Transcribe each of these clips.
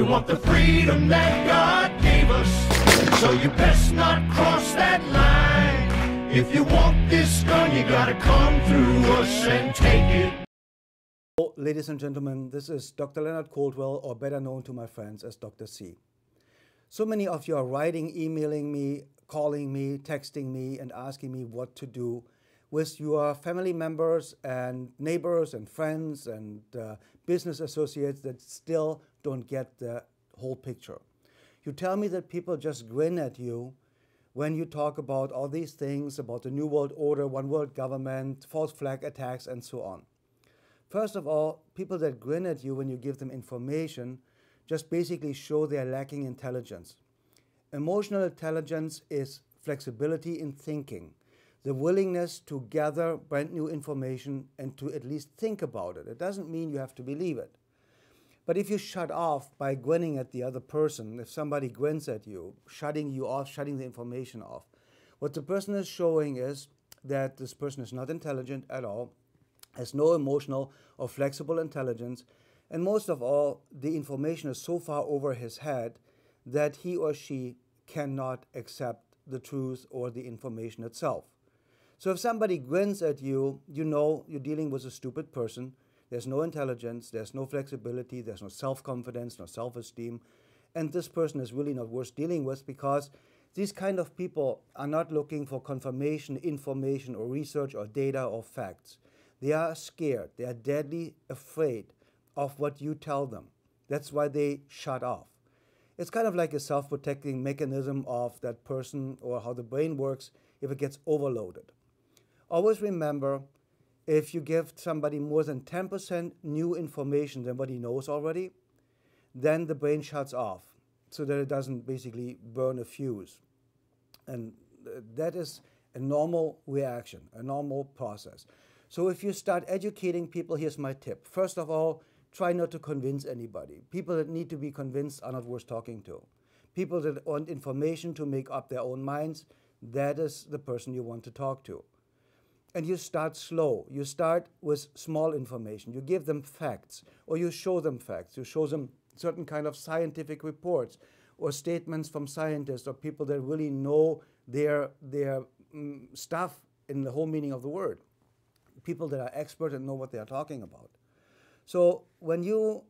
We want the freedom that God gave us, so you best not cross that line. If you want this gun, you gotta come through us and take it. Ladies and gentlemen, this is Dr. Leonard Coldwell, or better known to my friends as Dr. C. So many of you are writing, emailing me, calling me, texting me, and asking me what to do with your family members and neighbors and friends and business associates that still don't get the whole picture. You tell me that people just grin at you when you talk about all these things, about the New World Order, one world government, false flag attacks, and so on. First of all, people that grin at you when you give them information just basically show they're lacking intelligence. Emotional intelligence is flexibility in thinking, the willingness to gather brand new information and to at least think about it. It doesn't mean you have to believe it. But if you shut off by grinning at the other person, if somebody grins at you, shutting you off, shutting the information off, what the person is showing is that this person is not intelligent at all, has no emotional or flexible intelligence, and most of all, the information is so far over his head that he or she cannot accept the truth or the information itself. So if somebody grins at you, you know you're dealing with a stupid person. There's no intelligence, there's no flexibility, there's no self-confidence, no self-esteem, and this person is really not worth dealing with, because these kind of people are not looking for confirmation, information, or research, or data, or facts. They are scared, they are deadly afraid of what you tell them. That's why they shut off. It's kind of like a self-protecting mechanism of that person, or how the brain works if it gets overloaded. Always remember, if you give somebody more than 10% new information than what he knows already, then the brain shuts off so that it doesn't basically burn a fuse. And that is a normal reaction, a normal process. So if you start educating people, here's my tip. First of all, try not to convince anybody. People that need to be convinced are not worth talking to. People that want information to make up their own minds, that is the person you want to talk to. And you start slow. You start with small information. You give them facts, or you show them facts. You show them certain kind of scientific reports or statements from scientists or people that really know their stuff in the whole meaning of the word. People that are expert and know what they are talking about. So when you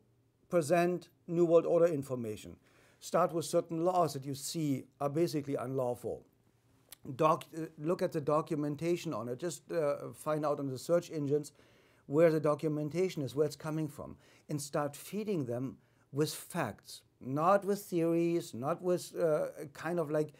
present New World Order information, start with certain laws that you see are basically unlawful. Look at the documentation on it. Just find out on the search engines where the documentation is, where it's coming from, and start feeding them with facts, not with theories, not with kind of like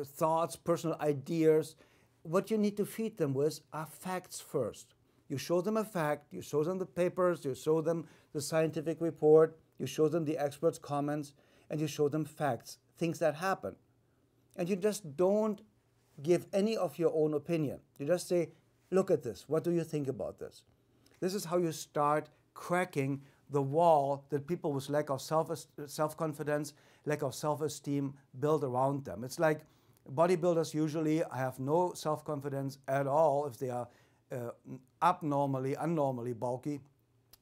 thoughts, personal ideas. What you need to feed them with are facts first. You show them a fact, you show them the papers, you show them the scientific report, you show them the experts' comments, and you show them facts, things that happen. And you just don't give any of your own opinion. You just say, look at this. What do you think about this? This is how you start cracking the wall that people with lack of self-confidence, lack of self-esteem build around them. It's like bodybuilders usually have no self-confidence at all if they are abnormally bulky.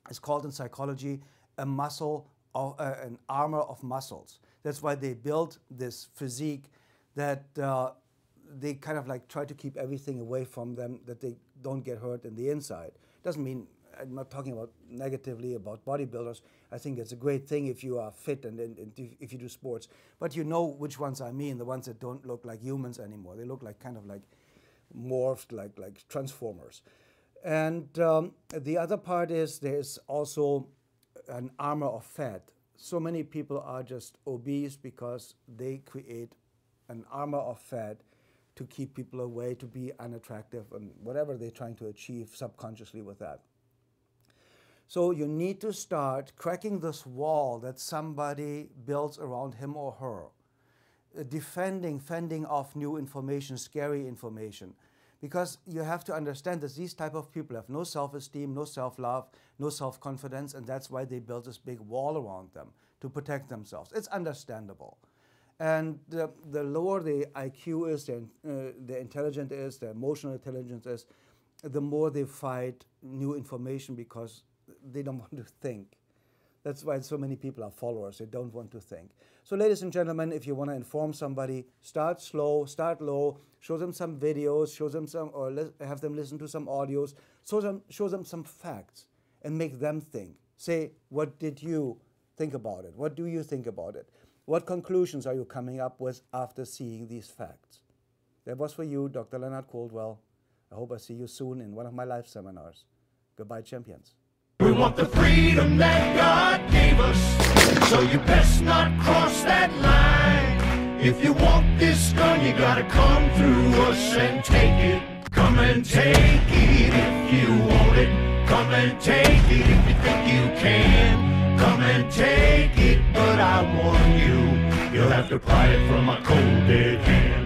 It's called in psychology a muscle, an armor of muscles. That's why they build this physique that they kind of like try to keep everything away from them, that they don't get hurt in the inside. Doesn't mean, I'm not talking about negatively about bodybuilders. I think it's a great thing if you are fit and if you do sports. But you know which ones I mean, the ones that don't look like humans anymore. They look like kind of like morphed, like transformers. And the other part is there's also an armor of fat. So many people are just obese because they create an armor of fat to keep people away, to be unattractive, and whatever they're trying to achieve subconsciously with that. So you need to start cracking this wall that somebody builds around him or her, fending off new information, scary information. Because you have to understand that these type of people have no self-esteem, no self-love, no self-confidence, and that's why they build this big wall around them to protect themselves. It's understandable. And the lower the IQ is, the intelligent is, the emotional intelligence is, the more they fight new information because they don't want to think. That's why so many people are followers. They don't want to think. So ladies and gentlemen, if you want to inform somebody, start slow, start low, show them some videos, show them some, or have them listen to some audios, show them some facts and make them think. Say, what did you think about it? What do you think about it? What conclusions are you coming up with after seeing these facts? That was for you, Dr. Leonard Coldwell. I hope I see you soon in one of my live seminars. Goodbye, champions. We want the freedom that God gave us, so you best not cross that line. If you want this gun, you gotta come through us and take it. Come and take it if you want it. Come and take it if you think you can. Come and take it, but I warn you, you'll have to pry it from a cold dead hand.